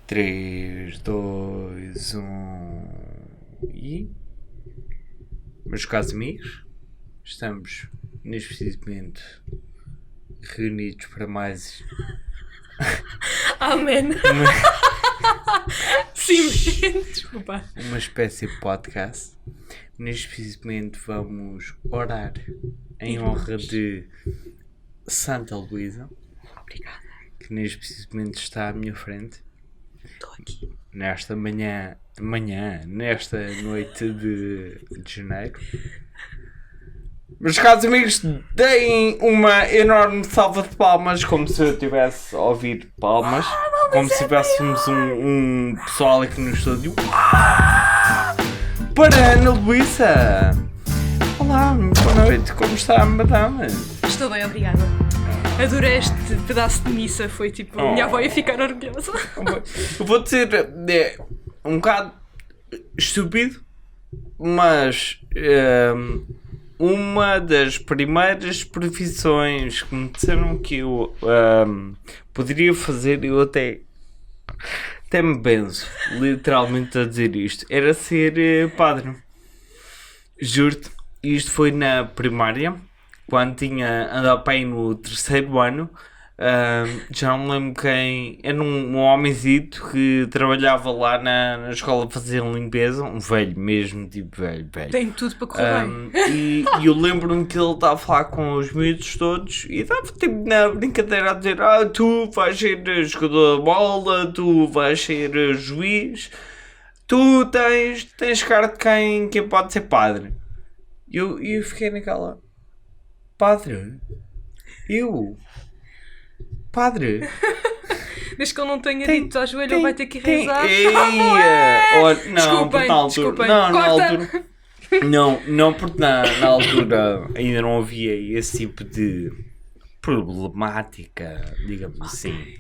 3, 2, 1 e... Meus caros amigos, estamos neste preciso momento reunidos para mais... Amém. Sim, desculpa. Uma espécie de podcast. Neste preciso momento vamos orar em honra de Santa Luísa. Obrigada. Que neste preciso momento está à minha frente. Estou aqui. Nesta nesta noite de janeiro. Meus caros amigos, deem uma enorme salva de palmas, como se eu tivesse a ouvir palmas, como se tivéssemos um pessoal aqui no estúdio. Para Ana Luísa! Olá, boa noite, como está, madame? Estou bem, obrigada. Adorei este pedaço de missa, foi tipo, a minha avó ia ficar orgulhosa. Eu vou dizer, um bocado estúpido, mas uma das primeiras profissões que me disseram que eu poderia fazer, eu até me benzo, literalmente a dizer isto, era ser padre. Juro-te, isto foi na primária, quando tinha andado para aí no 3º ano. Já não me lembro quem, era um homenzito que trabalhava lá na escola a fazer limpeza, um velho mesmo, tipo velho. Tem tudo para correr bem. E eu lembro-me que ele estava a falar com os miúdos todos e estava tipo na brincadeira a dizer: tu vais ser jogador de bola, tu vais ser juiz, tu tens cara de quem pode ser padre. E eu fiquei naquela: padre? Padre? Desde que ele não tenha dito à joelha, ele vai ter que rezar. Não, porque na altura. Desculpem. Não, na Corta. altura. Não, porque na altura ainda não havia esse tipo de problemática, digamos assim.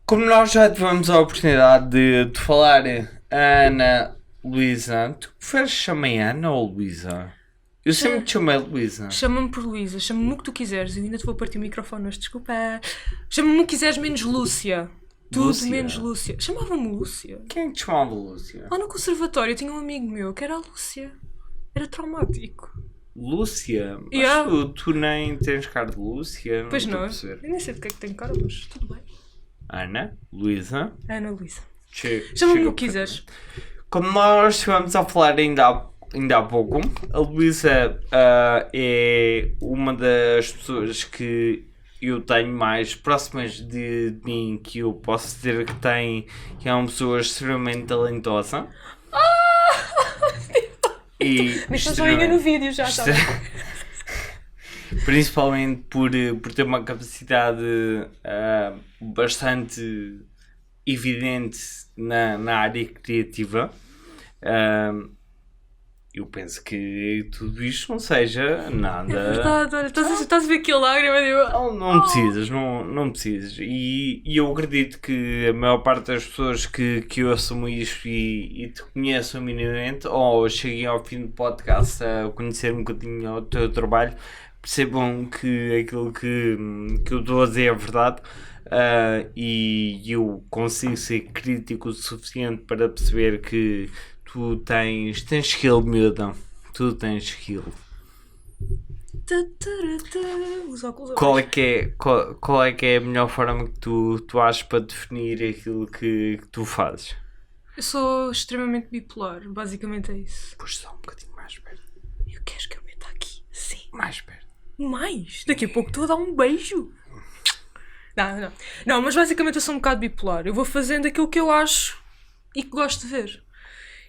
Como nós já tivemos a oportunidade de falar, Ana Luísa, tu preferes chamar Ana ou Luísa? Eu sempre te chamei Luísa. Chama-me por Luísa, chama-me o que tu quiseres. Eu ainda te vou partir o microfone, mas desculpa. Chama-me o que quiseres, menos Lúcia. Tudo Lúcia? menos Lúcia. Chamava-me Lúcia. Quem é que te chamava Lúcia? Lá no conservatório eu tinha um amigo meu que era a Lúcia. Era traumático. Lúcia? Mas Yeah. tu nem tens cara de Lúcia. Pois estou a não. perceber. Eu nem sei de que é que tenho cara, mas tudo bem. Ana, Luísa. Ana Luísa. Chama-me Chama-me o que quiseres. Como nós estivemos a falar ainda há pouco, a Luísa é uma das pessoas que eu tenho mais próximas de mim, que eu posso dizer que é uma pessoa extremamente talentosa. E Mas só joinha no vídeo já, tá bem? Principalmente por ter uma capacidade bastante evidente na área criativa. Eu penso que tudo isto não seja nada. É verdade, olha, estás a ver aqui a lágrima e eu... Não precisas, não precisas. E eu acredito que a maior parte das pessoas que ouçam isto e te conheçam minimamente, ou cheguem ao fim do podcast a conhecer um bocadinho o teu trabalho, percebam que aquilo que eu estou a dizer é verdade. E eu consigo ser crítico o suficiente para perceber que tu tens skill, miúda. Tu tens skill. Os óculos Qual é que é a melhor forma que tu achas para definir aquilo que tu fazes? Eu sou extremamente bipolar, basicamente é isso. Puxa só um bocadinho mais perto. E o que és que eu meta aqui? Sim. Mais perto. Mais? Daqui a pouco estou a dar um beijo. Não, mas basicamente eu sou um bocado bipolar. Eu vou fazendo aquilo que eu acho e que gosto de ver.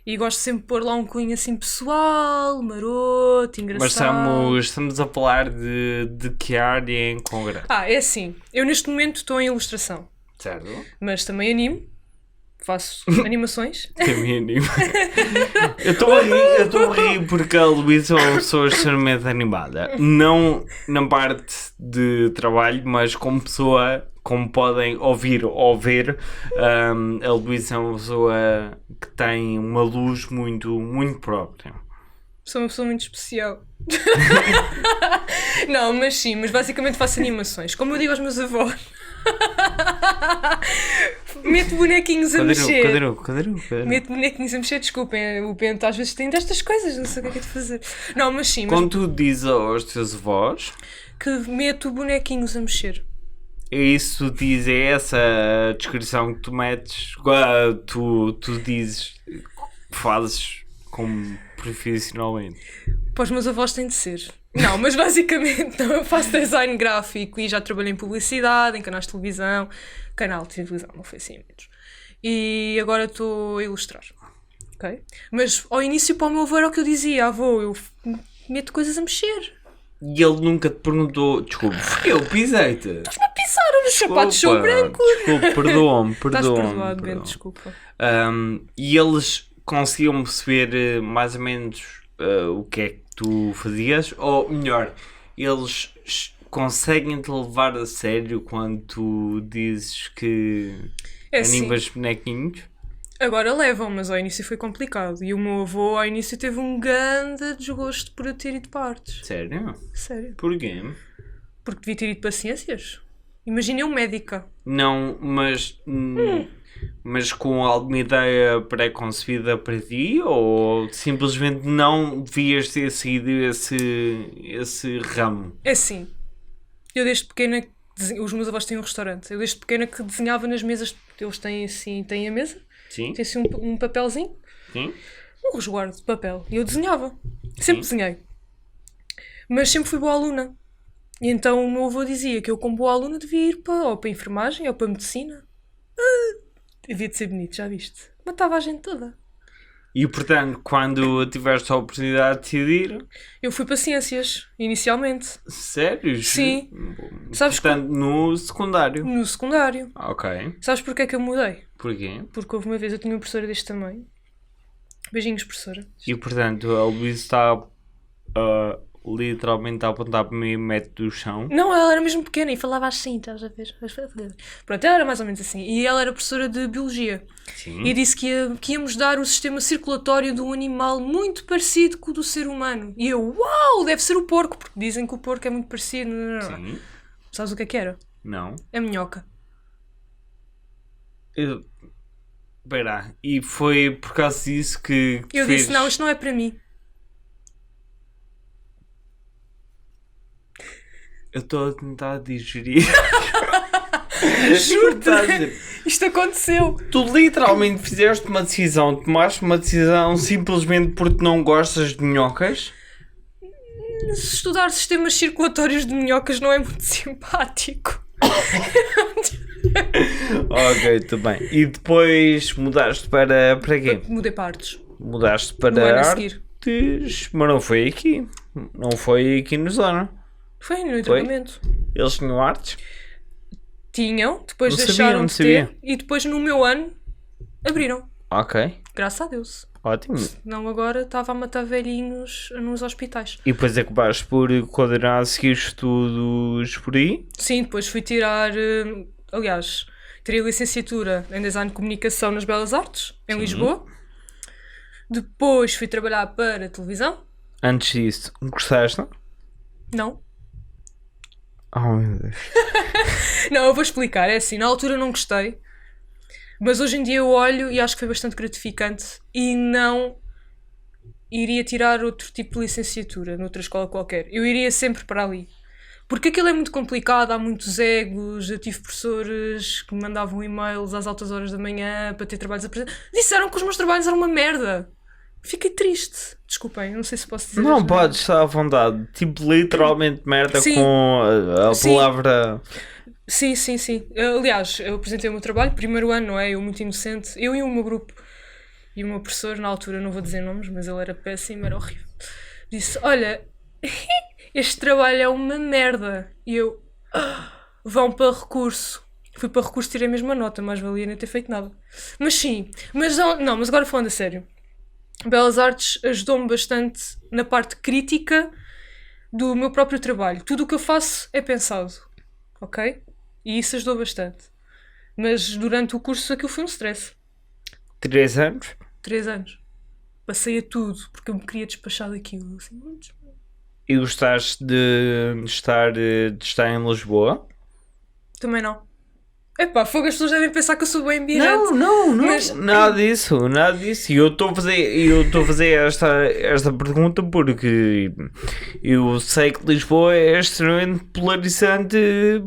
E gosto sempre de pôr lá um cunho assim pessoal, maroto, engraçado. Mas estamos a falar de que área em concreto? É assim. Eu neste momento estou em ilustração. Certo? Mas também animo. Faço animações. Também animo. Eu estou a rir porque a Luísa é uma pessoa extremamente animada. Não na parte de trabalho, mas como pessoa, como podem ouvir ou ver, a Luísa é uma pessoa que tem uma luz muito, muito própria. Sou uma pessoa muito especial. Não, mas sim, mas basicamente faço animações. Como eu digo aos meus avós. Mete bonequinhos a mexer. Cadê? Mete bonequinhos a mexer, desculpem, o Bento às vezes tem destas coisas, não sei o que é de fazer. Não, mas sim. Quando tu dizes aos teus avós... Que meto bonequinhos a mexer. É isso que tu dizes, é essa a descrição que tu metes, tu dizes, fazes como profissionalmente. Para os meus avós tem de ser. Não, mas basicamente não, eu faço design gráfico e já trabalhei em publicidade, em canais de televisão. Canal de televisão, não foi assim mesmo. E agora estou a ilustrar. Ok? Mas ao início para o meu avô era o que eu dizia, avô, eu meto coisas a mexer. E ele nunca te perguntou, desculpa, eu pisei-te. Estás-me a pisar, os sapatos são brancos. Desculpa, perdoa-me. Estás perdoado, Bento, desculpa. E eles conseguiam perceber mais ou menos o que é que tu fazias? Ou melhor, eles conseguem-te levar a sério quando tu dizes que animas bonequinhos? Agora levam, mas ao início foi complicado. E o meu avô ao início teve um grande desgosto por eu ter ido para artes. Sério? Sério. Porquê? Porque devia ter ido para ciências. Imagina eu médica. Não, mas com alguma ideia pré-concebida para ti? Ou simplesmente não devias ter seguido esse ramo? É assim. Eu desde pequena... Os meus avós têm um restaurante. Eu desde pequena que desenhava nas mesas. Eles têm assim... Têm a mesa. Sim. Tem assim um papelzinho. Sim. Um resguardo de papel. E eu desenhava. Sempre desenhei. Mas sempre fui boa aluna. E então o meu avô dizia que eu, como boa aluna, devia ir ou para a enfermagem ou para a medicina. Devia de ser bonito, já viste? Matava a gente toda. E portanto, quando tiveste a oportunidade de decidir... Eu fui para ciências, inicialmente. Sério? Sim. Sabes portanto, no secundário? No secundário. Ok. Sabes porquê que eu mudei? Porquê? Porque houve uma vez eu tinha uma professora deste tamanho. Beijinhos, professora. E portanto, a Luísa está literalmente a apontar para mim e mete do chão. Não, ela era mesmo pequena e falava assim, estás a ver? Pronto, ela era mais ou menos assim. E ela era professora de biologia. Sim. E disse que íamos dar o sistema circulatório de um animal muito parecido com o do ser humano. E eu, uau, deve ser o porco, porque dizem que o porco é muito parecido. Sim. Sabes o que era? Não. É minhoca. Espera, e foi por causa disso que eu disse, não, isto não é para mim. Eu estou a tentar digerir. Juro-te, isto aconteceu. Tu literalmente fizeste uma decisão, tomaste uma decisão simplesmente porque não gostas de minhocas? Estudar sistemas circulatórios de minhocas não é muito simpático. Ok, tudo bem. E depois mudaste para quê? Mudei para artes. Mudaste para artes, mas não foi aqui. Não foi aqui no Zona. Foi no tratamento. Eles tinham artes? Tinham, depois não deixaram de sabia. ter e depois no meu ano abriram. Ok. Graças a Deus. Ótimo. Senão agora estava a matar velhinhos nos hospitais. E depois acabaste por coordenar a seguir estudos por aí? Sim, depois fui tirar... aliás, tirei licenciatura em Design de Comunicação nas Belas Artes, em Lisboa. Depois fui trabalhar para a televisão. Antes disso, cursaste? Não. Oh meu Deus. Não, eu vou explicar. É assim, na altura não gostei. Mas hoje em dia eu olho e acho que foi bastante gratificante e não iria tirar outro tipo de licenciatura noutra escola qualquer. Eu iria sempre para ali. Porque aquilo é muito complicado, há muitos egos, eu tive professores que me mandavam e-mails às altas horas da manhã para ter trabalhos apresentados. Disseram que os meus trabalhos eram uma merda. Fiquei triste. Desculpem, não sei se posso dizer. Não, podes estar à vontade. Tipo, literalmente merda. Sim. Com a palavra... Sim. Aliás, eu apresentei o meu trabalho, primeiro ano, não é? Eu muito inocente. Eu e o meu grupo. E o meu professor, na altura, não vou dizer nomes, mas ele era péssimo, era horrível. Disse, olha, este trabalho é uma merda. E eu, vão para recurso. Fui para recurso, tirei a mesma nota, mais valia nem ter feito nada. Mas sim, mas agora falando a sério. Belas Artes ajudou-me bastante na parte crítica do meu próprio trabalho. Tudo o que eu faço é pensado, ok? E isso ajudou bastante. Mas durante o curso aquilo foi um stress. 3 anos? 3 anos. Passei a tudo, porque eu me queria despachar daquilo. Assim, e gostaste de estar em Lisboa? Também não. Epá, fogo, as pessoas devem pensar que eu sou bem embirrante. Não, Mas- nada disso, nada disso. E eu estou a fazer esta pergunta porque eu sei que Lisboa é extremamente polarizante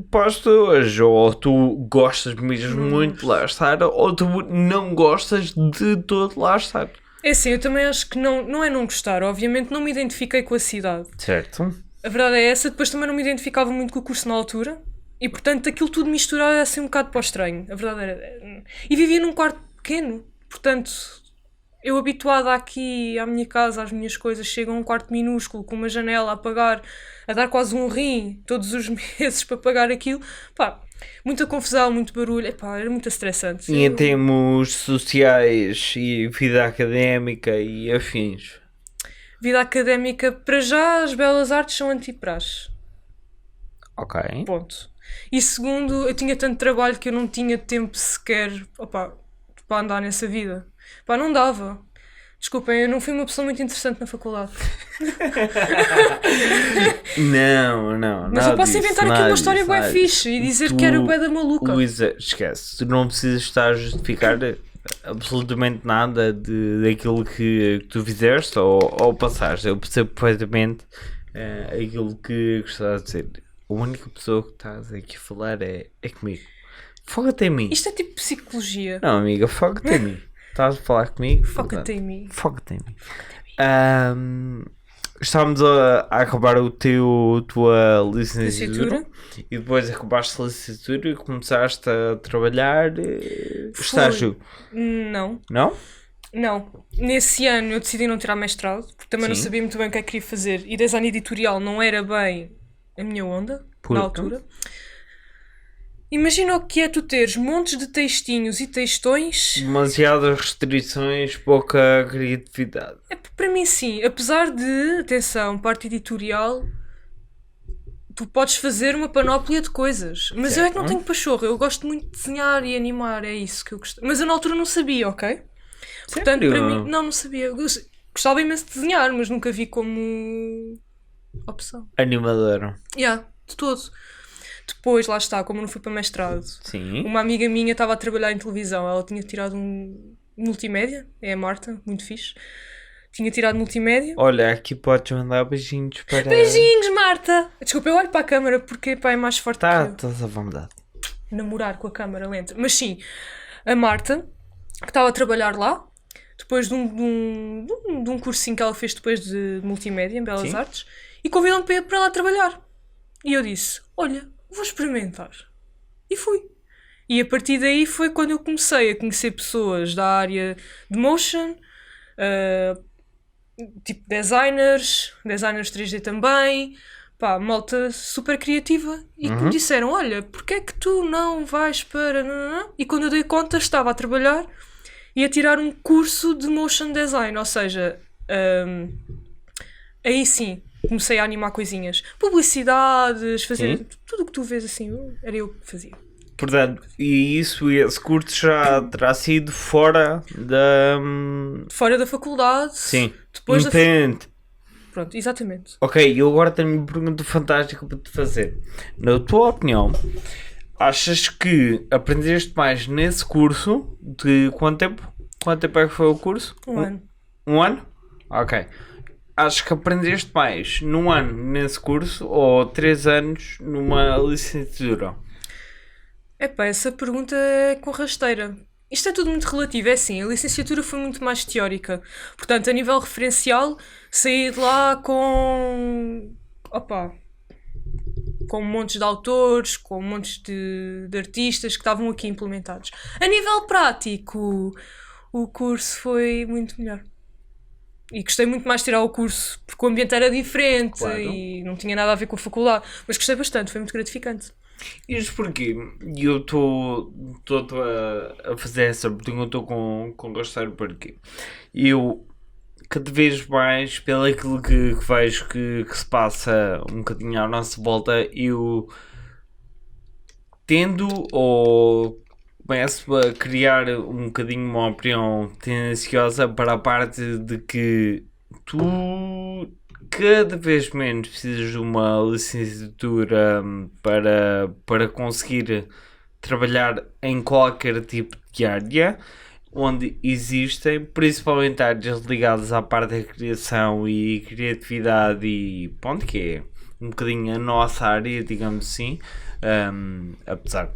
para as pessoas. Ou tu gostas mesmo muito de lá estar, ou tu não gostas de todo lá estar. É assim, eu também acho que não é não gostar. Obviamente não me identifiquei com a cidade. Certo? A verdade é essa. Depois também não me identificava muito com o curso na altura. E portanto aquilo tudo misturado era assim um bocado para o estranho. A verdade era. E vivia num quarto pequeno. Portanto, eu habituada aqui à minha casa, às minhas coisas, chego a um quarto minúsculo com uma janela a pagar, a dar quase um rim todos os meses para pagar aquilo. Pá, muita confusão, muito barulho. Epá, era muito estressante. E em termos sociais e vida académica e afins. Vida académica, para já, as belas artes são anti-praxe. Ok. Ponto. E segundo, eu tinha tanto trabalho que eu não tinha tempo sequer, opá, para andar nessa vida. Pá, não dava. Desculpem, eu não fui uma pessoa muito interessante na faculdade. Não, Mas nada eu posso disso, inventar aqui nada uma história disso, bué nada fixe e disso. dizer que era bué da maluca. Luísa, esquece, tu não precisas estar a justificar absolutamente nada daquilo que tu fizeste ou passaste. Eu percebo perfeitamente aquilo que gostava de dizer. A única pessoa que estás aqui a falar é comigo. Foca-te em mim. Isto é tipo psicologia. Não, amiga, foca-te em mim. Estás a falar comigo? Foca-te em mim. Foca-te em mim. Estávamos a acabar tua licenciatura e depois acabaste a licenciatura e começaste a trabalhar estágio. Não. Não? Não. Nesse ano eu decidi não tirar mestrado, porque também não Sim. sabia muito bem o que é que queria fazer. E design editorial não era bem a minha onda, Porque? na altura. Imagina o que é tu teres montes de textinhos e textões. Demasiadas restrições, pouca criatividade. É, para mim sim, apesar de, atenção, parte editorial, tu podes fazer uma panóplia de coisas. Mas eu é que não Certo. tenho pachorra, eu gosto muito de desenhar e animar, é isso que eu gosto. Mas eu na altura não sabia, ok? Portanto, Sério? para mim, não sabia. Eu gostava imenso de desenhar, mas nunca vi como opção. Animadora. De todo. Depois, lá está, como eu não fui para mestrado, Sim. uma amiga minha estava a trabalhar em televisão, ela tinha tirado um multimédia, é a Marta, muito fixe. Tinha tirado multimédia. Olha, aqui podes mandar beijinhos para... Beijinhos, Marta! Desculpa, eu olho para a câmara porque pá, é mais forte que eu. Estás à vontade. Namorar com a câmara lenta. Mas sim, a Marta, que estava a trabalhar lá, depois de um cursinho que ela fez depois de multimédia, em Belas Sim. Artes, e convidou-me para ir para lá trabalhar. E eu disse, olha, vou experimentar. E fui. E a partir daí foi quando eu comecei a conhecer pessoas da área de motion, tipo designers 3D também, pá, malta super criativa, e que me disseram, olha, porque é que tu não vais para... E quando eu dei conta estava a trabalhar e a tirar um curso de motion design, ou seja, aí sim comecei a animar coisinhas, publicidades, fazer tudo o que tu vês assim, era eu que fazia. Portanto, e esse curso já terá sido fora da... Fora da faculdade. Sim, Depois independente. Pronto, exatamente. Ok, e eu agora tenho uma pergunta fantástica para te fazer. Na tua opinião, achas que aprendeste mais nesse curso de quanto tempo? Quanto tempo é que foi o curso? Um ano. Um ano? Ok. Acho que aprendeste mais num ano nesse curso ou 3 anos numa licenciatura? Epá, essa pergunta é com rasteira. Isto é tudo muito relativo, é assim, a licenciatura foi muito mais teórica. Portanto, a nível referencial, saí de lá com... com montes de autores, com montes de artistas que estavam aqui implementados. A nível prático, o curso foi muito melhor. E gostei muito mais de tirar o curso, porque o ambiente era diferente e não tinha nada a ver com a faculdade. Mas gostei bastante, foi muito gratificante. Isto porque eu estou a fazer essa pergunta com rasteiro porque eu cada vez mais pelo aquilo que vejo que se passa um bocadinho à nossa volta, eu tendo ou começo a criar um bocadinho uma opinião tendenciosa para a parte de que tu cada vez menos precisas de uma licenciatura para conseguir trabalhar em qualquer tipo de área onde existem, principalmente áreas ligadas à parte da criação e criatividade e ponto que é um bocadinho a nossa área, digamos assim, apesar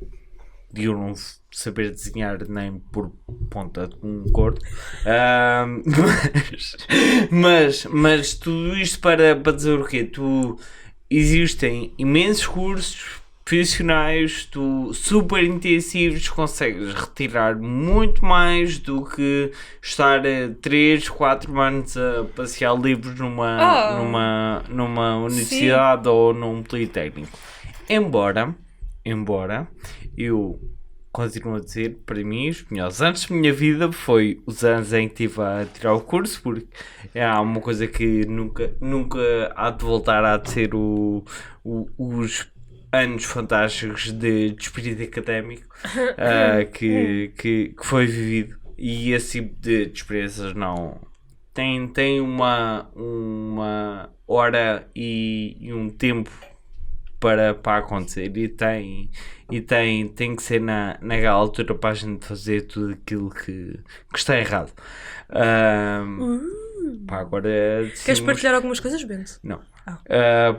de eu não saber desenhar nem por ponta de um corpo, mas tudo isto para dizer o quê? Existem imensos cursos profissionais, super intensivos, consegues retirar muito mais do que estar 3, 4 anos a passear livros numa universidade ou num politécnico. Embora eu continuo a dizer, para mim, os melhores anos da minha vida foi os anos em que estive a tirar o curso, porque é uma coisa que nunca há de voltar a ser os anos fantásticos de espírito académico que foi vivido, e esse tipo de experiências não tem uma hora e um tempo para acontecer, e tem que ser naquela altura para a gente fazer tudo aquilo que está errado. Agora Queres partilhar algumas coisas, Bento? Não.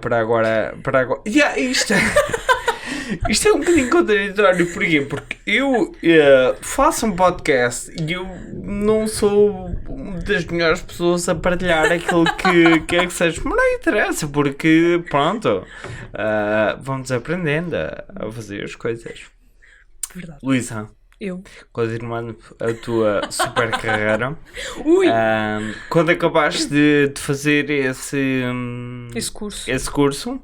Para agora isto é um bocadinho contraditório. Porquê? Porque eu faço um podcast e eu não sou uma das melhores pessoas a partilhar aquilo que quer que seja, mas não interessa, porque pronto, vamos aprendendo a fazer as coisas. Verdade. Luísa, Eu. continuando a tua super carreira, Ui! quando acabaste de fazer esse curso,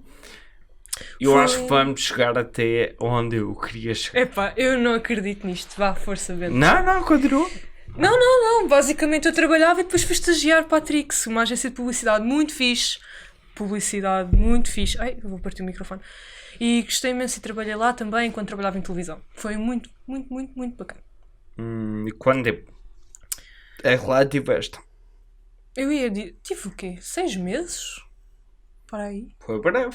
eu acho que vamos chegar até onde eu queria chegar. Epá, eu não acredito nisto. Vá, força, Bento. Não, continua. Não. Basicamente eu trabalhava e depois fui estagiar para a Trix, uma agência de publicidade muito fixe. Ai, eu vou partir o microfone. E gostei imenso e trabalhei lá também enquanto trabalhava em televisão. Foi muito bacana. E quando tempo é que lá tiveste? Tive o quê? 6 meses? Para aí. Foi breve.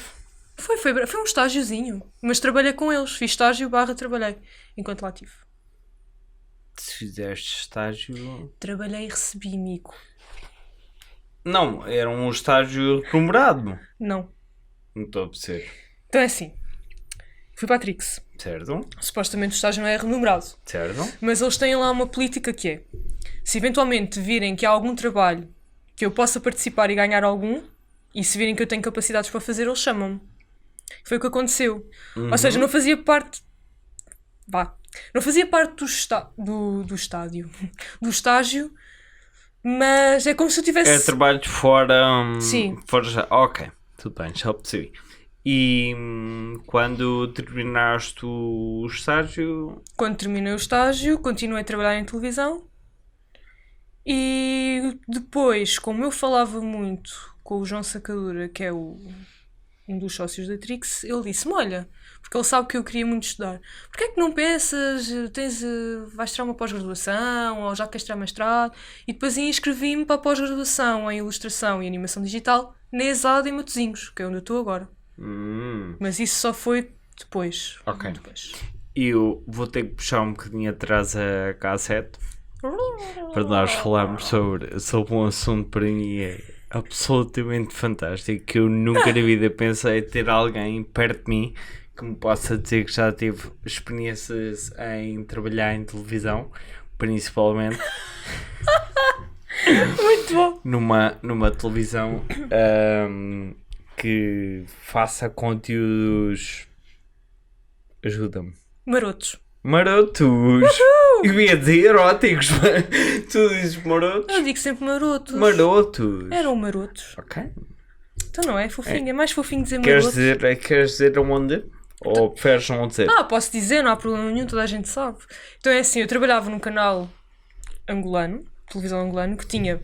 Foi um estágiozinho. Mas trabalhei com eles. Fiz estágio / trabalhei. Enquanto lá estive. Se fizeste estágio... Trabalhei e recebi mico. Não, era um estágio remunerado. Não. Não estou a perceber. Então é assim. Fui para a Trix. Certo. Supostamente o estágio não é remunerado. Certo. Mas eles têm lá uma política que é: se eventualmente virem que há algum trabalho que eu possa participar e ganhar algum, e se virem que eu tenho capacidades para fazer, eles chamam-me. Foi o que aconteceu. Ou seja, não fazia parte... Não fazia parte do estágio, mas é como se eu tivesse... É trabalho de fora... Sim. Fora já. Ok, tudo bem, já percebi. E quando terminaste o estágio... Quando terminei o estágio, continuei a trabalhar em televisão. E depois, como eu falava muito com o João Sacadura, que é um dos sócios da Trix, ele disse-me: olha, porque ele sabe que eu queria muito estudar, porque é que não pensas, vais tirar uma pós-graduação, ou já queres tirar mestrado? E depois inscrevi-me para a pós-graduação em Ilustração e Animação Digital na ESAD em Matosinhos, que é onde eu estou agora. Mas isso só foi depois. Ok. Depois. Eu vou ter que puxar um bocadinho atrás a cassete para nós falarmos sobre um assunto para mim é absolutamente fantástico, que eu nunca na vida pensei ter alguém perto de mim que me possa dizer que já teve experiências em trabalhar em televisão, principalmente Muito bom. numa televisão que faça conteúdos, ajuda-me, Marotos. Eu ia dizer eróticos, mas tu dizes marotos. Eu digo sempre marotos. Eram marotos. Ok. Então não é fofinho, é mais fofinho dizer Queres marotos. dizer onde? Ou preferes não dizer? Posso dizer, não há problema nenhum, toda a gente sabe. Então é assim, eu trabalhava num canal angolano, televisão angolano, que tinha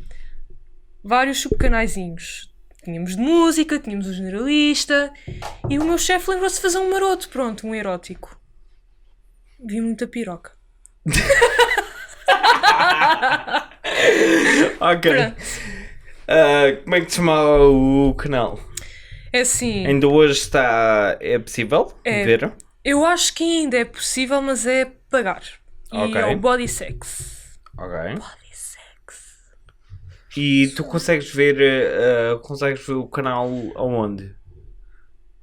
vários subcanaizinhos. Tínhamos de música, tínhamos o generalista, e o meu chefe lembrou-se de fazer um maroto, pronto, um erótico. Vi muita piroca. Ok. Como é que se chama o canal? É assim. Ainda hoje é possível ver? Eu acho que ainda é possível, mas é pagar. E Ok. é o Body Sex. Ok. Body Sex. E tu consegues ver o canal aonde?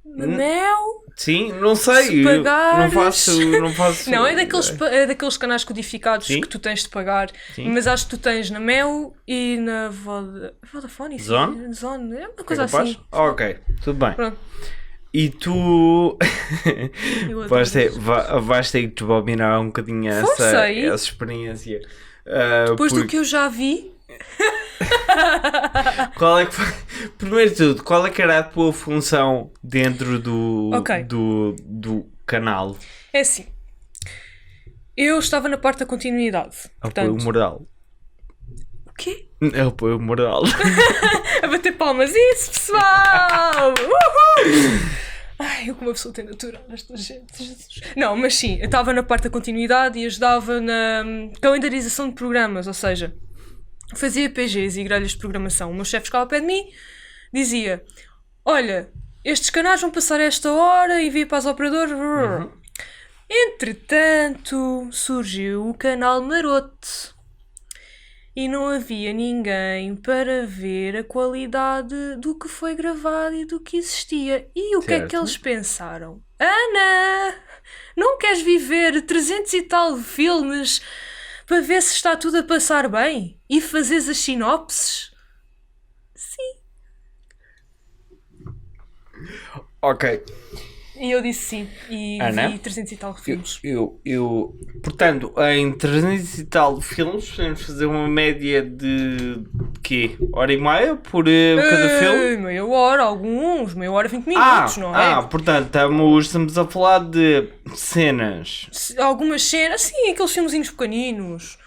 Mel? Sim, não Se sei. Eu pagares. Não faço. Não, é daqueles canais codificados Sim. que tu tens de pagar. Sim. Mas acho que tu tens na Mel e na Vodafone. Isso? Zone? Zone. É uma É coisa capaz? assim. Ok, tudo bem. Pronto. E tu Eu adoro vais ter, isso. vais ter que desbobinar um bocadinho Força aí. essa experiência. Depois do Porque que eu já vi, qual é que foi... Primeiro de tudo, qual é que era a tua função dentro Ok. do canal? é assim. Eu estava na parte da continuidade. Apoio Portanto, moral. o quê? Apoio moral. A bater palmas. Isso, pessoal! Uhul! Ai, eu como uma pessoa tem natural esta gente. Jesus. Não, mas sim, eu estava na parte da continuidade e ajudava na calendarização de programas, ou seja, fazia PGs e grelhas de programação. O meu chefe ficava ao pé de mim, dizia: olha, estes canais vão passar a esta hora, envia para as operadoras. Entretanto, surgiu o canal Maroto. E não havia ninguém para ver a qualidade do que foi gravado e do que existia. E o que é que Certo. eles pensaram? Ana, não queres viver 300 e tal filmes para ver se está tudo a passar bem? E fazeres as sinopses? Sim. Ok. E eu disse sim. E Ana? vi 300 e tal filmes. Portanto, em 300 e tal filmes, podemos fazer uma média de quê? Hora e meia por cada filme? Meia hora, alguns. Meia hora, 20 minutos, não é? Portanto, estamos a falar de cenas. Algumas cenas, sim, aqueles filmezinhos pequeninos.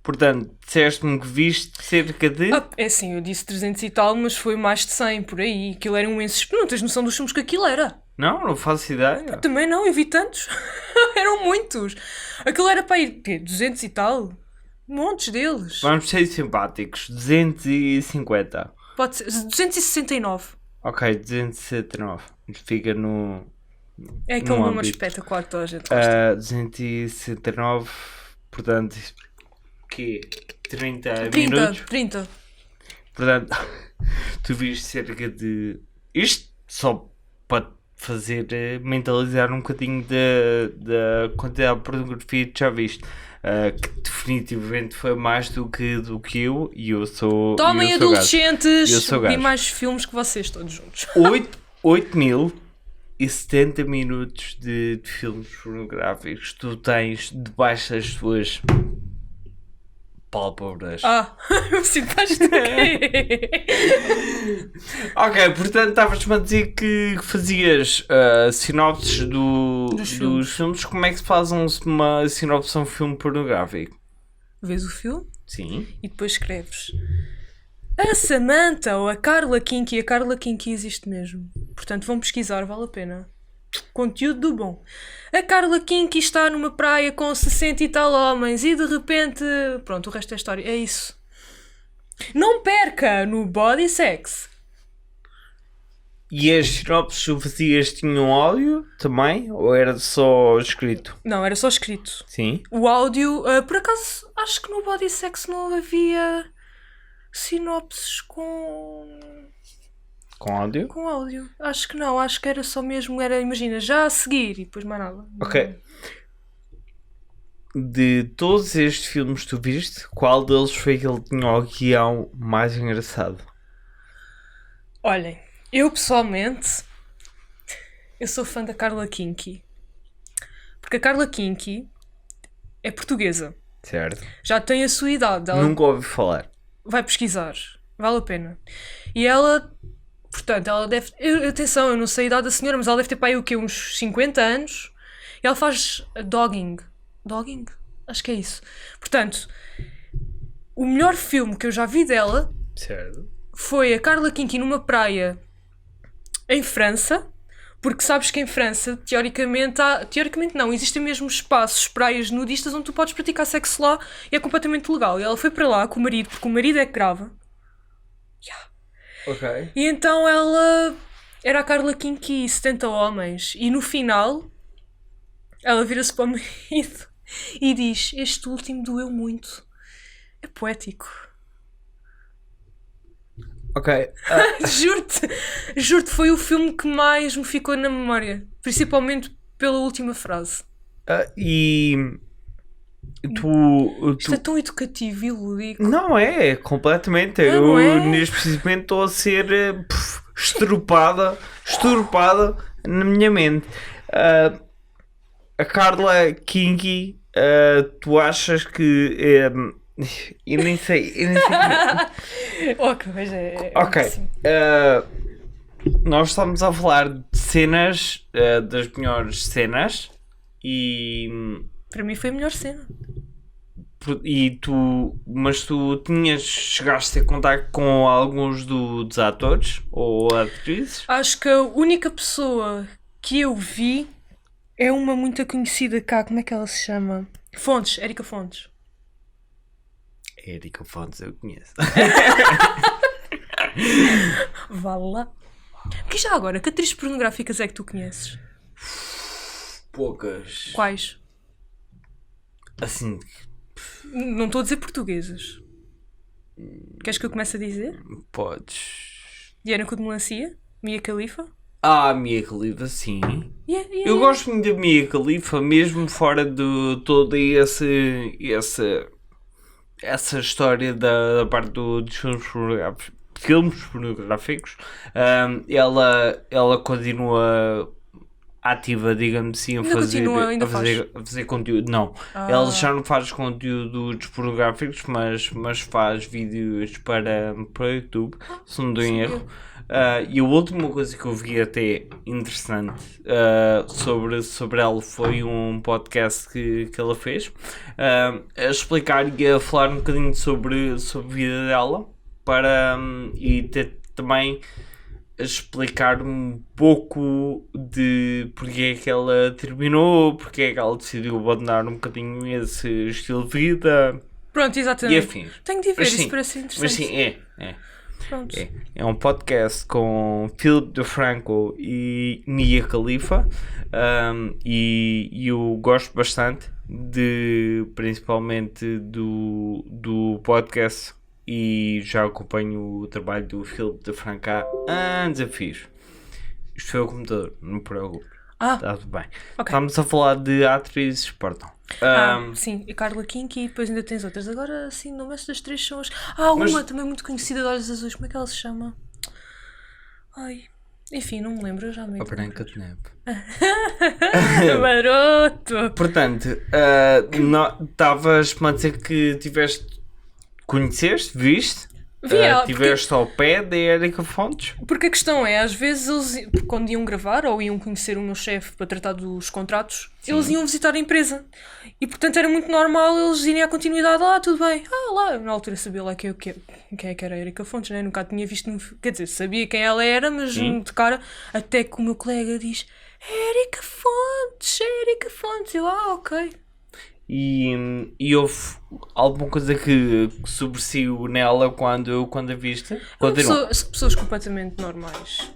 Portanto, disseste-me que viste cerca de... É assim, eu disse 300 e tal, mas foi mais de 100 por aí. Aquilo era um imenso. Não tens noção dos filmes que aquilo era. Não faço ideia. Também não, eu vi tantos. Eram muitos. Aquilo era para ir, quê? 200 e tal? Montes deles. Vamos ser simpáticos. 250. Pode ser. 269. Ok, 279. Fica no... É aquele No número âmbito. espetacular que toda a gente gosta. 269, portanto, que 30 30, minutos. 30. Portanto, tu viste cerca de... Isto só para fazer mentalizar um bocadinho da quantidade de pornografia que já viste. Que definitivamente foi mais do que eu, e eu sou... Tomem, eu sou gajo. adolescentes! Eu sou Vi gajo. mais filmes que vocês todos juntos. 8.070 minutos de filmes pornográficos tu tens debaixo das tuas pálpebras. Eu sinto bastante. Ok, portanto estavas-me a dizer que fazias sinopses Dos dos filmes. Como é que se faz uma sinopse a um filme pornográfico? Vês o filme Sim. e depois escreves a Samantha ou a Carla Kinky. A Carla Kinky existe mesmo. Portanto, vão pesquisar, vale a pena. Conteúdo do bom. A Carla Kinky está numa praia com 60 e tal homens e de repente... Pronto, o resto é história. É isso. Não perca no Body Sex. E as sinopses que tu fazias tinham áudio também? Ou era só escrito? Não, era só escrito. Sim. O áudio... por acaso, acho que no Body Sex não havia sinopses com Com áudio? áudio. Acho que não. Acho que era só mesmo... Imagina, já a seguir e depois mais nada. Ok. De todos estes filmes que tu viste, qual deles foi aquele que tinha o guião mais engraçado? Olhem, eu pessoalmente, eu sou fã da Carla Kinky. Porque a Carla Kinky é portuguesa. Certo. Já tem a sua idade. Ela Nunca ouvi falar. vai pesquisar. Vale a pena. E ela, portanto, ela deve... atenção, eu não sei a idade da senhora, mas ela deve ter para aí o quê? Uns 50 anos. E ela faz dogging. Dogging? Acho que é isso. Portanto, o melhor filme que eu já vi dela Certo. foi a Carla Kinky numa praia em França, porque sabes que em França, teoricamente não, existem mesmo espaços, praias nudistas onde tu podes praticar sexo lá e é completamente legal. E ela foi para lá com o marido, porque o marido é que grava. Ok. E então ela Era a Carla Kinky e 70 homens. E no final, ela vira-se para o marido e diz: este último doeu muito. É poético. Ok. Juro-te, foi o filme que mais me ficou na memória. Principalmente pela última frase. E Isto é tão educativo e lúdico. Não é, completamente. Não é? Neste precisamente estou a ser estrupada na minha mente. A Carla Kinky, tu achas que. Eu nem sei. Ok, mas é. Ok. Assim. Nós estamos a falar de cenas, das melhores cenas, e Para mim foi a melhor cena. mas tu chegaste a contar com alguns dos atores ou atrizes? Acho que a única pessoa que eu vi é uma muito conhecida cá. Como é que ela se chama? Fontes, Érica Fontes. Érica Fontes, eu conheço. Vá lá. Que já agora, que atrizes pornográficas é que tu conheces? Poucas. Quais? Assim, Não estou a dizer portuguesas. Queres que eu comece a dizer? podes. Diana com de Melancia? Mia Khalifa? Mia Khalifa, sim. Yeah. Eu gosto muito da Mia Khalifa, mesmo fora de toda essa história da parte dos filmes pornográficos. Ela continua ativa, digamos assim, Ainda a fazer conteúdo. Não, ela já não faz conteúdos pornográficos, mas faz vídeos para o YouTube, se não estou em erro. E a última coisa que eu vi até interessante sobre ela foi um podcast que ela fez, a explicar e a falar um bocadinho sobre a vida dela, e também a explicar um pouco de porque é que ela terminou, porque é que ela decidiu abandonar um bocadinho esse estilo de vida. Pronto, E exatamente. afins. Tenho de ver, Mas isso sim, parece interessante. Mas sim, é. Pronto. É um podcast com Philip DeFranco e Mia Khalifa, e eu gosto bastante principalmente do podcast, e já acompanho o trabalho do Philip DeFranco há anos a fio. Isto foi o computador, não me preocupe. Está tudo bem. Ok. Estamos a falar de atrizes, perdão. Sim, a Carla Kinky e depois ainda tens outras. Agora, assim, não estas três são as... Mas- uma também muito conhecida de olhos azuis. Como é que ela se chama? Ai... Enfim, não me lembro, eu já me A Branca de Neve. Maroto! Portanto, estavas-me a dizer que conheceste, viste? Vi ela, Estiveste ao pé da Érica Fontes? Porque a questão é, às vezes eles, quando iam gravar ou iam conhecer o meu chefe para tratar dos contratos, eles iam visitar a empresa. E portanto era muito normal eles irem à continuidade lá, tudo bem. Lá, eu, na altura sabia lá quem é que era a Érica Fontes, né? Nunca a tinha visto, quer dizer, sabia quem ela era, mas de cara, até que o meu colega diz Érica Fontes, eu, ok. E houve alguma coisa que sobressaiu nela quando a viste? Continua. São pessoas completamente normais.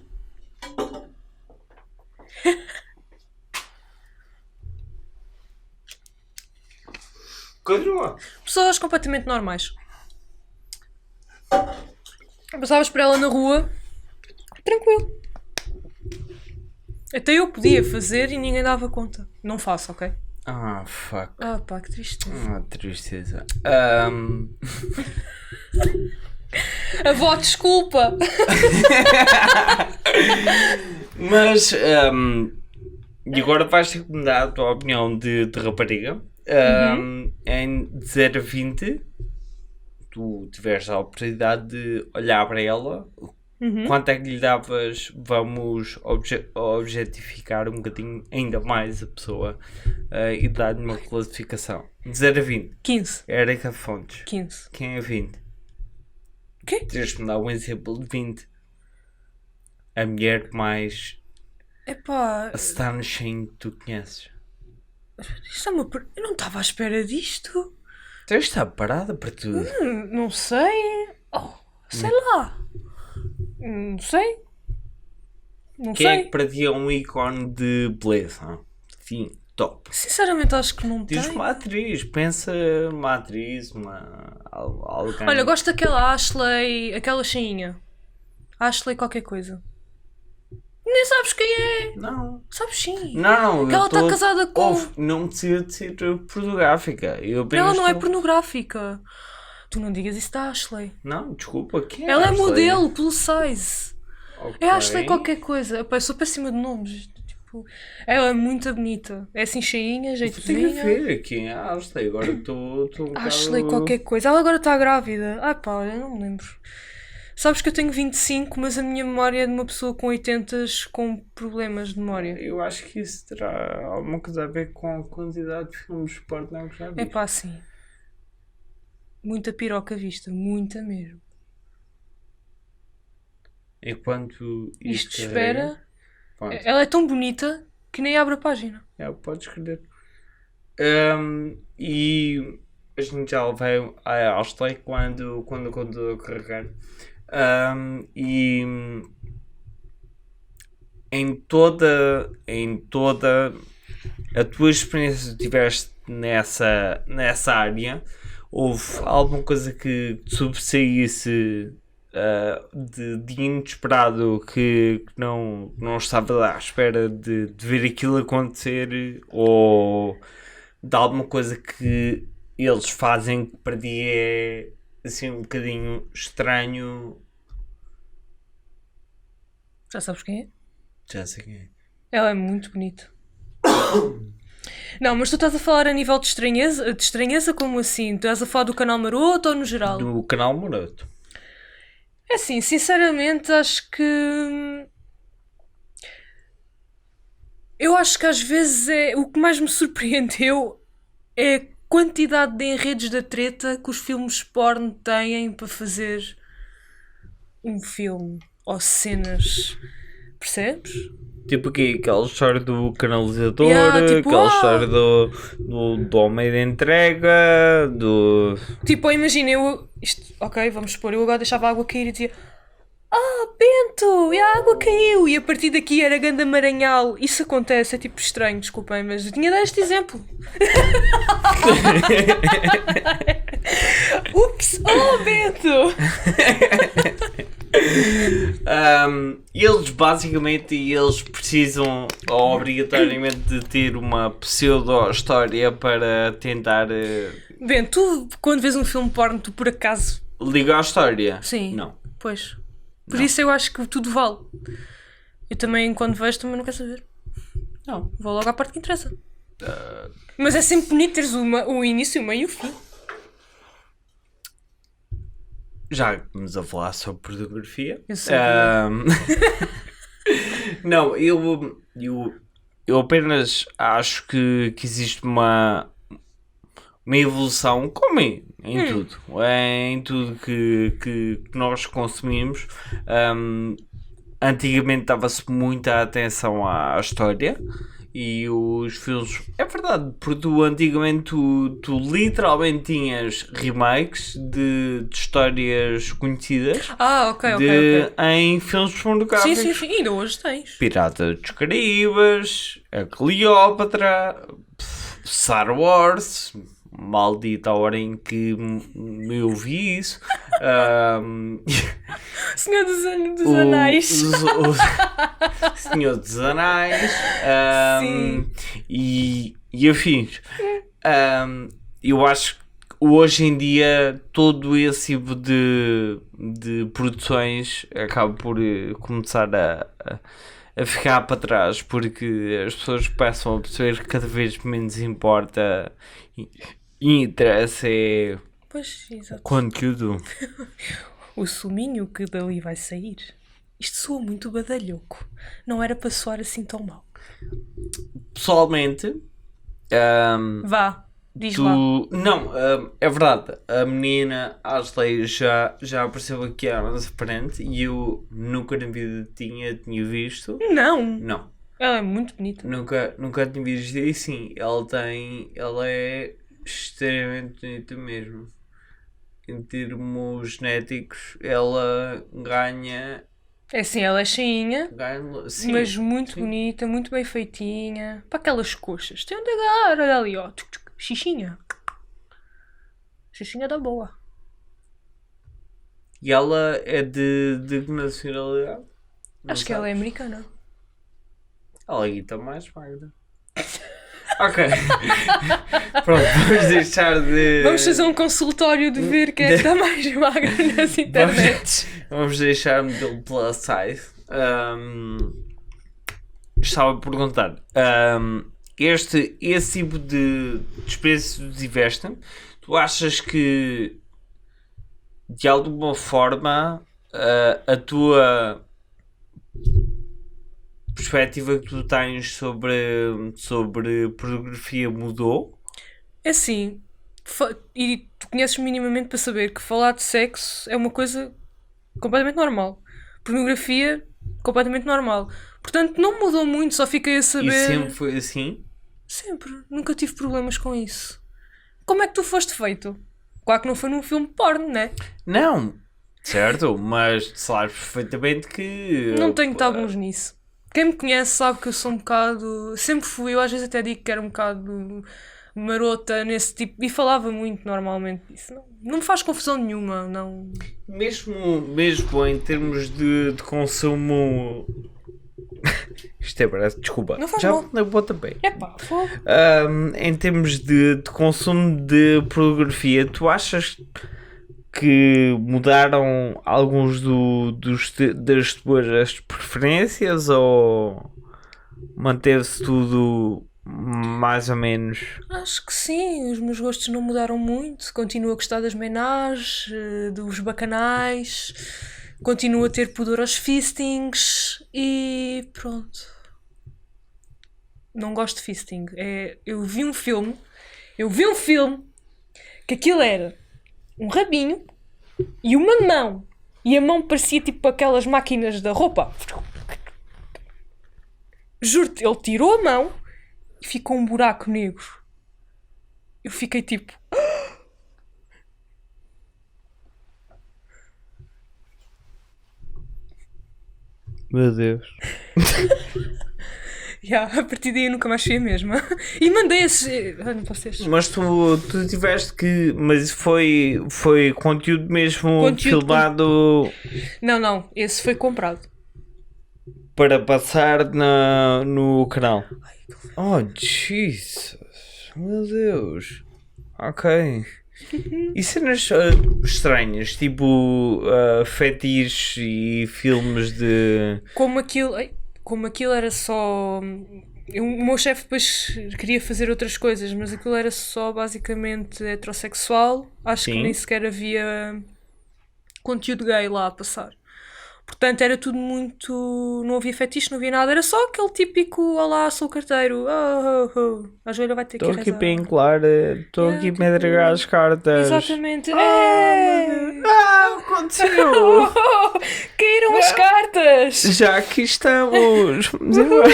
Continua. Pessoas completamente normais. Passavas por ela na rua, tranquilo. Até eu podia fazer e ninguém dava conta. Não faço, ok? Fuck. Pá, que tristeza. Tristeza. Avó, desculpa! Mas, e agora vais ter que me dar a tua opinião de rapariga. Em 0 a 20, tu tiveste a oportunidade de olhar para ela. Quanto é que lhe davas? Vamos objetificar um bocadinho ainda mais a pessoa, e dar-lhe uma classificação. De 0 a 20. 15. Érica Fontes. 15. Quem é 20? O quê? Tens-me dar um exemplo de 20. A mulher que mais Epá, astonishing que tu conheces. isto é uma... Eu não estava à espera disto. Tu está parada para tudo. Não sei. Sei lá. Não sei. Não Quem é sei. que para ti é um ícone de beleza? Sim, top. Sinceramente acho que não Diz tem. uma atriz, pensa uma atriz, alguém. Olha, gosto daquela Ashley, aquela cheinha. Ashley qualquer coisa. Nem sabes quem é. Não. Sabes sim. Não, Que ela está casada com... Ouve, não precisa de ser pornográfica. Eu Ela apenas não é estou- pornográfica. Tu não digas isso da Ashley. Não, desculpa, quem é Ela é Ashley? modelo, plus size. Ok. É Ashley qualquer coisa. Epá, eu sou péssima de nomes. Tipo, ela é muito bonita. É assim cheinha, Tenho que jeitozinha. ver quem é a Ashley. Agora estou um Ashley bocado... qualquer coisa. Ela agora está grávida. Ai pá, olha, não me lembro. Sabes que eu tenho 25, mas a minha memória é de uma pessoa com 80 com problemas de memória. Eu acho que isso terá alguma coisa a ver com a quantidade de filmes pornô que já vi. É pá, sim. Muita piroca vista. Muita mesmo. Enquanto Isto isto espera. Pronto. Ela é tão bonita que nem abre a página. Podes escolher. E a gente já vai à Ashley quando o computador carregar. E em toda a tua experiência que tiveste nessa área, houve alguma coisa que te sobressaísse de inesperado que não estava à espera de ver aquilo acontecer, ou de alguma coisa que eles fazem que para ti é assim um bocadinho estranho? Já sabes quem é? Já sei quem é. Ela é muito bonita. Não, mas tu estás a falar a nível de estranheza? De estranheza como assim? Estás a falar do canal Maroto ou no geral? Do canal Maroto. É assim, sinceramente acho que... Eu acho que às vezes o que mais me surpreendeu é a quantidade de enredos da treta que os filmes porno têm para fazer um filme ou cenas. Percebes? Tipo aqui, aquela história do canalizador, Yeah, tipo, aquela história do homem de entrega, do... Tipo, imagina, ok, vamos supor, eu agora deixava a água cair e dizia: Ah, Bento, e a água caiu. E a partir daqui era ganda Maranhal. Isso acontece, é tipo estranho, desculpem, mas eu tinha de dar este exemplo. Ups, oh, Bento! Eles basicamente precisam obrigatoriamente de ter uma pseudo-história para tentar Bento, tu quando vês um filme porno, tu por acaso... ligar a história? Sim. Não. Pois. Por isso eu acho que tudo vale. Eu também, quando vejo, também não quero saber. Não. Vou logo à parte que interessa. Mas é sempre bonito teres o início, o meio e o fim. Já que estamos a falar sobre pornografia. Eu sei. Não, eu apenas acho que existe uma evolução, como em tudo. Em tudo que nós consumimos. Antigamente dava-se muita atenção à história. E os filmes, é verdade, porque antigamente tu literalmente tinhas remakes de histórias conhecidas Ok. em filmes pornográficos. Sim, ainda hoje tens. Pirata dos Caraíbas, a Cleópatra, Star Wars, maldita a hora em que eu vi isso. Senhor dos Anéis. Senhor dos Anéis. Sim. E afins. Eu acho que hoje em dia todo esse tipo de produções acaba por começar a ficar para trás, porque as pessoas passam a perceber que cada vez menos importa e interessa é Pois, exato. conteúdo. O suminho que dali vai sair. Isto soa muito badalhoco. Não era para soar assim tão mal. Pessoalmente, Vá, diz lá. não, é verdade, a menina Ashley já apareceu aqui há anos frente e eu nunca na vida tinha visto. Não, Ela é muito bonita. nunca tinha visto. E sim, ela é extremamente bonita mesmo. Em termos genéticos, ela ganha É assim, ela é cheinha, Sim, mas muito sim. bonita, muito bem feitinha. Para aquelas coxas. Tem onde agarrar, olha ali, ó. Xixinha. Xixinha da boa. E ela é de que nacionalidade? Não Acho que ela é sabes? americana. Ela aí está mais magra. Ok. Pronto, vamos deixar de. Vamos fazer um consultório de ver quem é que está mais magra nas internets. Vamos deixar o modelo plus size. Estava a perguntar. Esse tipo de experiência que tiveste, tu achas que de alguma forma a tua perspectiva que tu tens sobre pornografia mudou? É assim, e tu conheces minimamente para saber que falar de sexo é uma coisa completamente normal. Pornografia, completamente normal. Portanto, não mudou muito, só fiquei a E saber. sempre foi assim? Sempre. Nunca tive problemas com isso. Como é que tu foste feito? Claro que não foi num filme porno, né? Não, certo, mas sabes perfeitamente que Não tenho tabus nisso. Quem me conhece sabe que eu sou um bocado. Sempre fui, eu às vezes até digo que era um bocado marota nesse tipo. E falava muito normalmente disso. Não me faz confusão nenhuma, não. mesmo em termos de consumo. Isto é verdade, desculpa. Não faz Já mal. na boa também. Epá, fogo. Em termos de consumo de pornografia, tu achas que mudaram alguns das tuas preferências ou manteve-se tudo mais ou menos? Acho que sim, os meus gostos não mudaram muito. Continuo a gostar das menagens, dos bacanais, continuo a ter pudor aos fistings e pronto. Não gosto de fisting. Eu vi um filme que aquilo era um rabinho e uma mão. E a mão parecia tipo aquelas máquinas da roupa. Juro-te, ele tirou a mão e ficou um buraco negro. Eu fiquei tipo. Meu Deus. A partir daí eu nunca mais fui a mesma. E mandei esses. Olha, vocês. Mas tu tiveste que. Mas foi conteúdo mesmo Conteúdo filmado Não, esse foi comprado. para passar no canal. Oh, Jesus. Meu Deus. Ok. E cenas estranhas, tipo fetiches e filmes de. Como aquilo era só. O meu chefe depois queria fazer outras coisas, mas aquilo era só basicamente heterossexual. Acho que Sim. nem sequer havia conteúdo gay lá a passar. Portanto, era tudo muito. Não havia fetiche, não havia nada. Era só aquele típico: Olá, sou o carteiro. A joelha vai ter que Estou aqui rezar. para encolar, estou aqui para tipo, entregar as cartas. Exatamente. Aconteceu! Caíram as cartas! Já aqui estamos! Vamos embora.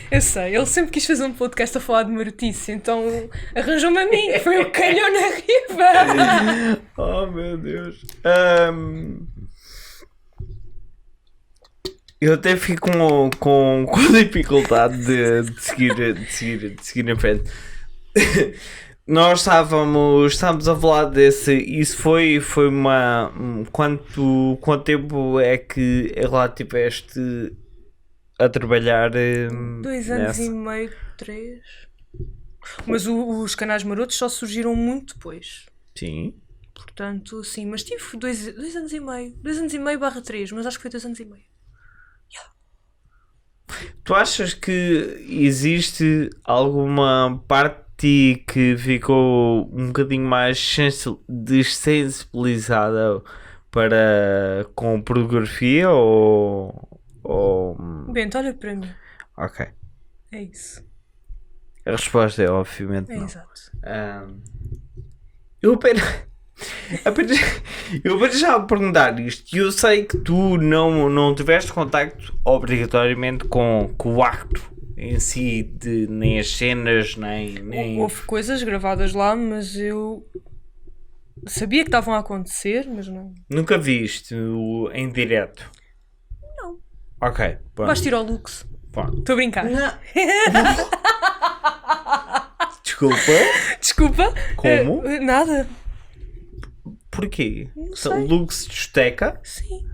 Eu sei, ele sempre quis fazer um podcast a falar de marotice, então arranjou-me a mim. Foi o calhão na riba. Oh meu Deus! Eu até fico com dificuldade de seguir em frente. Nós estávamos a falar desse. Isso foi uma. Quanto tempo é que lá tiveste a trabalhar? 2 anos e meio, 3. Mas os canais marotos só surgiram muito depois. Sim. Portanto, sim, mas tive 2 anos e meio. 2 anos e meio barra 3, mas acho que foi 2 anos e meio. Tu achas que existe alguma parte de ti que ficou um bocadinho mais desensibilizada com pornografia ou... Bento, olha para mim. Ok. É isso. A resposta é obviamente É não. exato. Eu apenas já a perguntar isto e eu sei que tu não tiveste contacto obrigatoriamente com o acto em si, nem as cenas, nem... Houve coisas gravadas lá, mas eu sabia que estavam a acontecer, mas não. Nunca viste em direto? Não. Ok, pronto. Vais tirar o Lux. Pronto. Estou a brincar. Desculpa. Desculpa. Como? Nada. Porquê? Não sei. Lux discoteca? Sim.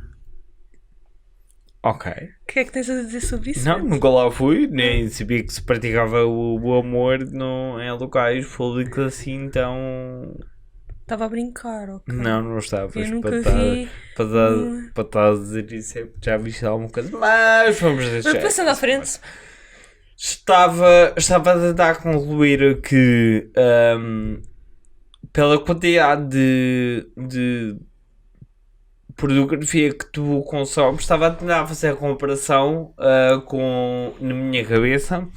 Ok. O que é que tens a dizer sobre isso? Não, nunca lá fui, nem sabia que se praticava o amor em locais públicos assim, então... Estava a brincar, ok? Não estavas. Eu nunca para vi. para estar a dizer isso é porque já viste alguma coisa, mas vamos deixar. Mas passando à frente. Estava a tentar concluir que pela quantidade de pornografia que tu consomes, estava a tentar fazer a comparação na minha cabeça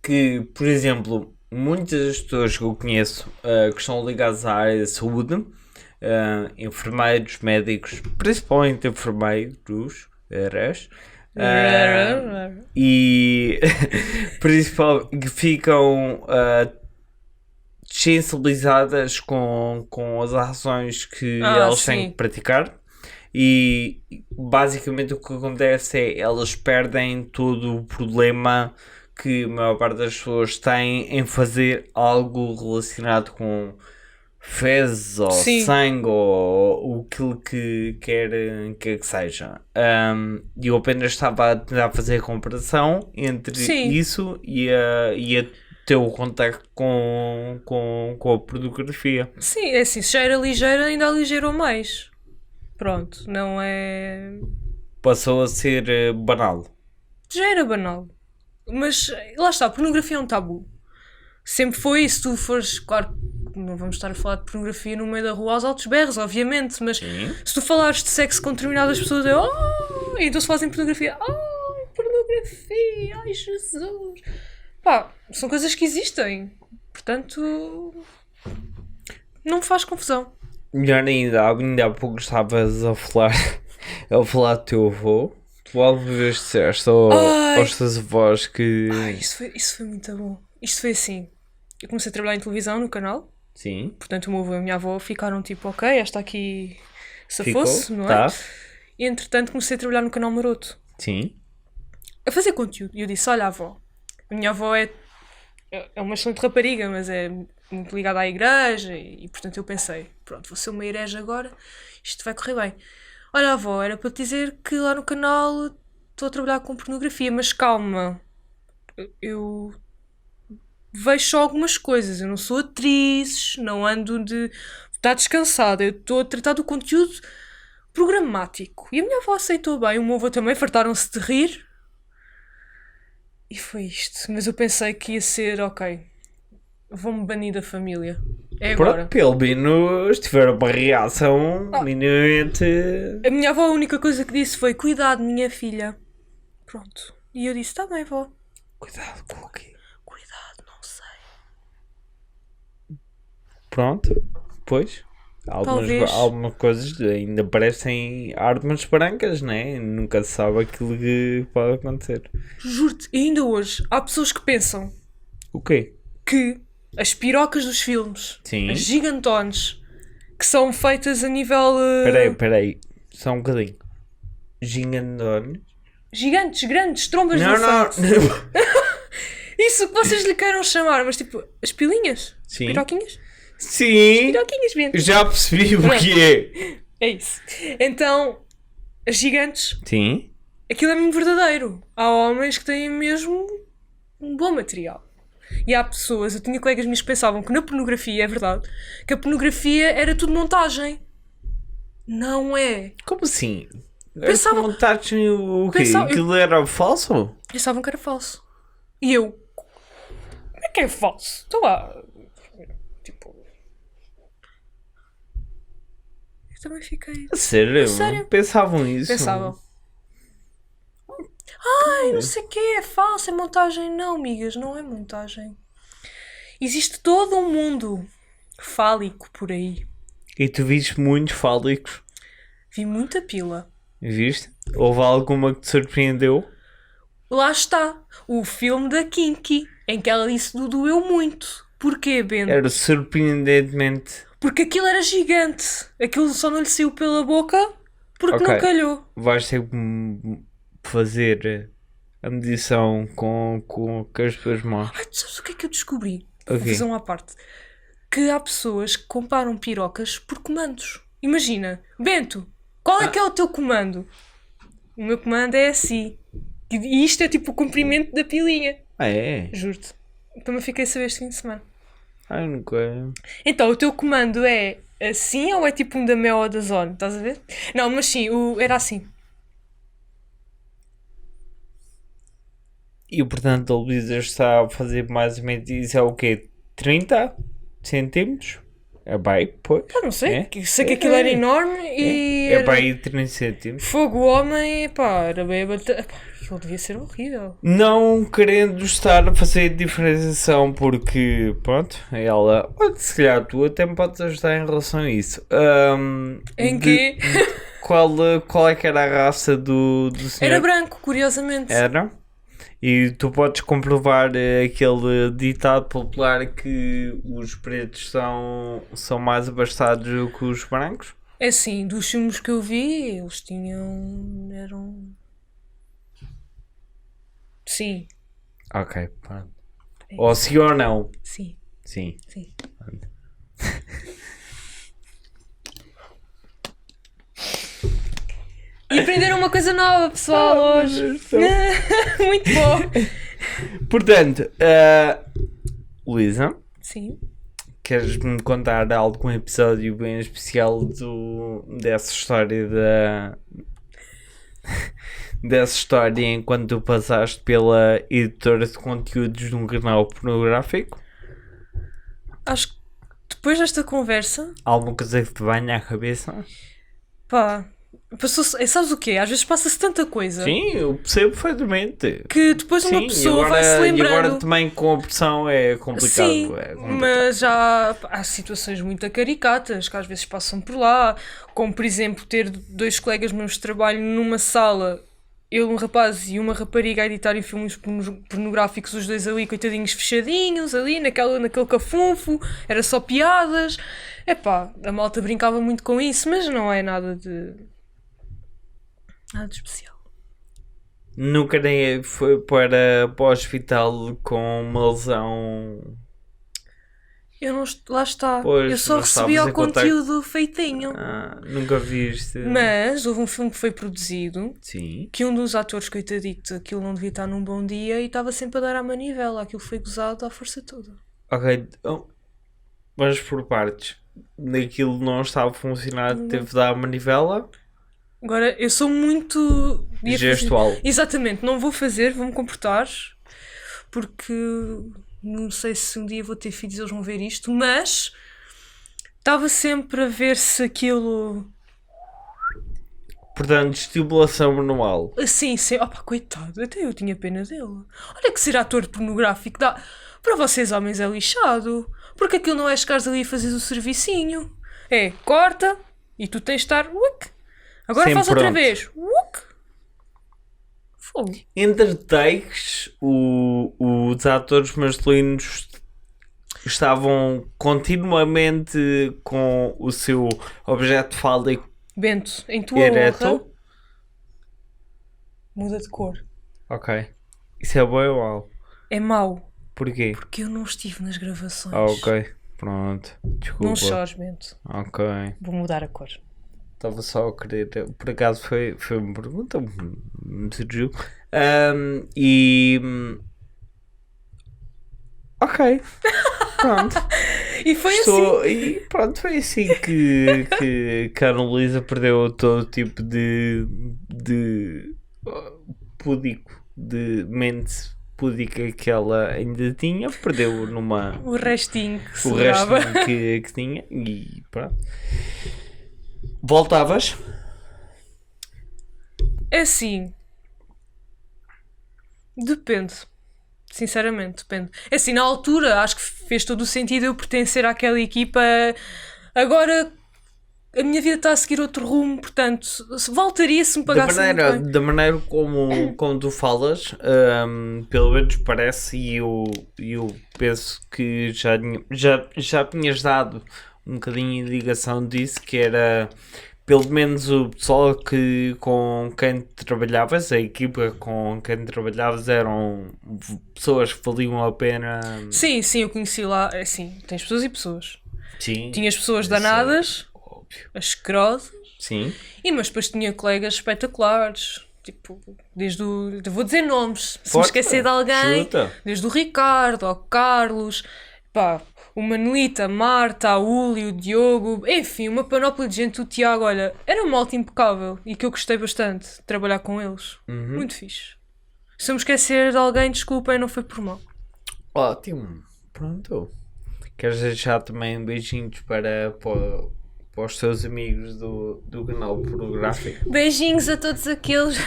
que, por exemplo, muitas das pessoas que eu conheço que estão ligadas à área da saúde, enfermeiros, médicos, principalmente enfermeiros, e principalmente que ficam sensibilizadas com as ações que elas têm sim. que praticar, e basicamente o que acontece é elas perdem todo o problema que a maior parte das pessoas têm em fazer algo relacionado com fezes ou sangue ou aquilo que quer que seja. E eu apenas estava a tentar fazer a comparação entre isso e a ter o contacto com a pornografia. Sim, é assim, se já era ligeira, ainda aligerou mais. Pronto, não é... Passou a ser banal. Já era banal. Mas lá está, a pornografia é um tabu. Sempre foi, se tu fores, claro, não vamos estar a falar de pornografia no meio da rua aos altos berros, obviamente, mas se tu falares de sexo com determinadas pessoas, e então se fazem pornografia, pornografia, ai Jesus. Pá, são coisas que existem, portanto, não me faz confusão. Melhor ainda há pouco estavas a falar do teu avô. Tu alguma vez disseste aos teus avós que... Isso foi muito bom. Isto foi assim, eu comecei a trabalhar em televisão no canal. Sim. Portanto, o meu avô e a minha avó ficaram tipo, ok, esta aqui safou-se, não é? Tá. E entretanto comecei a trabalhar no canal Maroto. Sim. A fazer conteúdo. E eu disse, olha avó, a minha avó é uma excelente rapariga, mas é muito ligada à igreja e portanto eu pensei, pronto, vou ser uma herege agora, isto vai correr bem. Olha avó, era para te dizer que lá no canal estou a trabalhar com pornografia, mas calma, eu vejo só algumas coisas, eu não sou atriz, não ando de... Está descansada, eu estou a tratar do conteúdo programático. E a minha avó aceitou bem, o meu avô também, fartaram-se de rir. E foi isto. Mas eu pensei que ia ser, ok, vou-me banir da família. É agora. Pelo menos tiveram uma reação minimamente... A minha avó a única coisa que disse foi, cuidado minha filha. Pronto. E eu disse, está bem vó. Cuidado com o quê? Cuidado, não sei. Pronto, pois. Algumas coisas ainda parecem armas brancas, né? Nunca se sabe aquilo que pode acontecer. Juro-te, e ainda hoje há pessoas que pensam... O quê? Que as pirocas dos filmes, Sim. as gigantones, que são feitas a nível... Peraí. Só um bocadinho. Gigantones? Gigantes, grandes, trombas de elefante. Não. Isso que vocês lhe queiram chamar, mas tipo, as pilinhas? Sim. Piroquinhas? Sim. Piroquinhas, bem. Já percebi o que é. É isso. Então, as gigantes, Sim. aquilo é mesmo verdadeiro. Há homens que têm mesmo um bom material. E há pessoas, eu tinha colegas meus que pensavam que na pornografia, é verdade, que a pornografia era tudo montagem. Não é. Como assim? Pensava- Montagem o quê? Pensava- Aquilo era falso? Pensavam que era falso. E eu, como é que é falso? Estou lá. Tipo. Eu também fiquei. Sério? A sério? Pensavam isso? Pensavam. Ai, não sei o que é falso, é montagem. Não, amigas, não é montagem. Existe todo um mundo fálico por aí. E tu viste muitos fálicos? Vi muita pila. Viste? Houve alguma que te surpreendeu? Lá está, o filme da Kinky, em que ela disse do doeu muito. Porquê, Bento? Era surpreendentemente. Porque aquilo era gigante. Aquilo só não lhe saiu pela boca porque Ok. não calhou. Vais ter que fazer a medição com as tuas mãos. Ai, tu sabes o que é que eu descobri? Ok. Vou fazer uma parte. Que há pessoas que comparam pirocas por comandos. Imagina, Bento, qual é que é o teu comando? O meu comando é assim. E isto é tipo o comprimento da pilinha. Ah, é? Juro-te. Também fiquei a saber este fim de semana. Ai, nunca. Então, o teu comando é assim ou é tipo um da Mel ou da Zone? Estás a ver? Não, mas sim, era assim. E portanto, a Luísa está a fazer mais ou menos isso é o quê? 30 centímetros? É bem, pois. Ah, não sei. É? Sei que aquilo era enorme e. É bem 30 centímetros. Fogo homem, pá, era bem a bater. Aquilo devia ser horrível. Não querendo estar a fazer diferenciação porque, pronto, ela, olha, se calhar tu até me podes ajudar em relação a isso. Em quê? Qual é que era a raça do senhor? Era branco, curiosamente. Era? E tu podes comprovar aquele ditado popular que os pretos são mais abastados do que os brancos? É assim, dos filmes que eu vi, eles tinham. Eram. Sim, Ok, pronto. Ou sim ou não? sim, Sim. sim. E aprenderam uma coisa nova, pessoal, hoje. Muito bom. Portanto, Luísa, Sim. queres-me contar algum episódio bem especial dessa história dessa história enquanto tu passaste pela editora de conteúdos de um canal pornográfico? Acho que depois desta conversa, Alguma coisa que te venha à cabeça? pá, sabes o quê? Às vezes passa-se tanta coisa Sim, eu percebo perfeitamente. que depois uma Sim, pessoa vai se e agora lembrando. também com a pressão é complicado. Sim, é complicado. mas há situações muito caricatas que às vezes passam por lá, como por exemplo ter dois colegas meus de trabalho numa sala, eu, um rapaz e uma rapariga a editarem filmes pornográficos, os dois ali, coitadinhos fechadinhos, ali naquele cafunfo, era só piadas. Epá, a malta brincava muito com isso, mas não é nada de especial. Nunca nem foi para o hospital com uma lesão. Eu não, lá está, Pois, eu só não recebi estavas o em contacto. conteúdo feitinho. Nunca viste. Mas houve um filme que foi produzido Sim. que um dos atores, coitadito, aquilo não devia estar num bom dia e estava sempre a dar à manivela. Aquilo foi gozado à força toda. Ok, então, vamos por partes. Naquilo não estava a funcionar, teve de dar a manivela. Agora, eu sou muito... Gestual. Exatamente, não vou fazer, vou-me comportar, porque não sei se um dia vou ter filhos e eles vão ver isto, mas estava sempre a ver se aquilo... Portanto, estimulação manual. Assim, opa, coitado, até eu tinha pena dele. Olha que ser ator pornográfico dá... Para vocês homens é lixado, porque aquilo não é chegares ali e fazes o servicinho. É, corta e tu tens de estar... Agora Sempre faz outra pronto. vez. Fogo. Entre takes, os atores masculinos estavam continuamente com o seu objeto fálico Bento, em tua ereto. honra, muda de cor. Ok. Isso é bom ou mau? É mau, Porquê? porque eu não estive nas gravações. Ok. Pronto. Desculpa. Não chores, Bento. Ok. Vou mudar a cor. Estava só a querer. Por acaso foi uma pergunta, me surgiu. Ok. Pronto. E foi assim. E pronto, foi assim que a Ana Luísa perdeu todo tipo de púdico, de mente púdica que ela ainda tinha, perdeu numa. O restinho que O sobrava. resto que tinha e pronto. Voltavas? É assim. Depende. Sinceramente, depende. É assim, na altura, acho que fez todo o sentido eu pertencer àquela equipa. Agora, a minha vida está a seguir outro rumo, portanto, voltaria se me pagasse muito bem. Da maneira como tu falas, pelo menos parece, e eu penso que já tinhas dado um bocadinho de ligação disso, que era pelo menos o pessoal com quem trabalhavas, a equipa com quem trabalhavas eram pessoas que valiam a pena. Sim, eu conheci lá, é assim, tens pessoas e pessoas. Sim. Tinhas pessoas danadas, óbvio. asquerosas, Sim. mas depois tinha colegas espetaculares. Tipo, vou dizer nomes, se me Forte, esquecer de alguém, chuta. desde o Ricardo ao Carlos, pá, o Manelita, a Marta, a Uli, o Diogo, enfim, uma panóplia de gente. O Tiago, olha, era uma malta impecável e que eu gostei bastante de trabalhar com eles. Muito fixe. Se eu me esquecer de alguém, desculpem, não foi por mal. Ótimo. Pronto. Queres deixar também beijinhos para os teus amigos do canal pornográfico? Beijinhos a todos aqueles.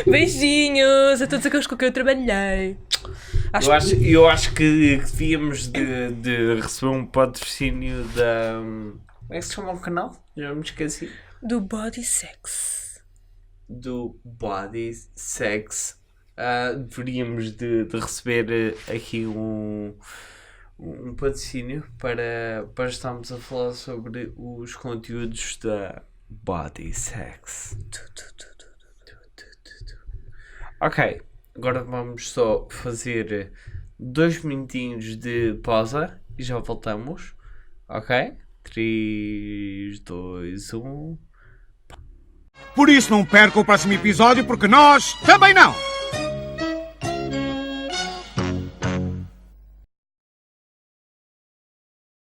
Beijinhos a todos aqueles com quem eu trabalhei. Eu acho que devíamos de receber um patrocínio da... Como é que se chama o canal? Já me esqueci. Do Body Sex. Do Body Sex. Deveríamos de receber aqui um patrocínio para estarmos a falar sobre os conteúdos da Body Sex. Ok, agora vamos só fazer 2 minutinhos de pausa e já voltamos. Ok? 3, 2, 1... Por isso não perca o próximo episódio, porque nós também não!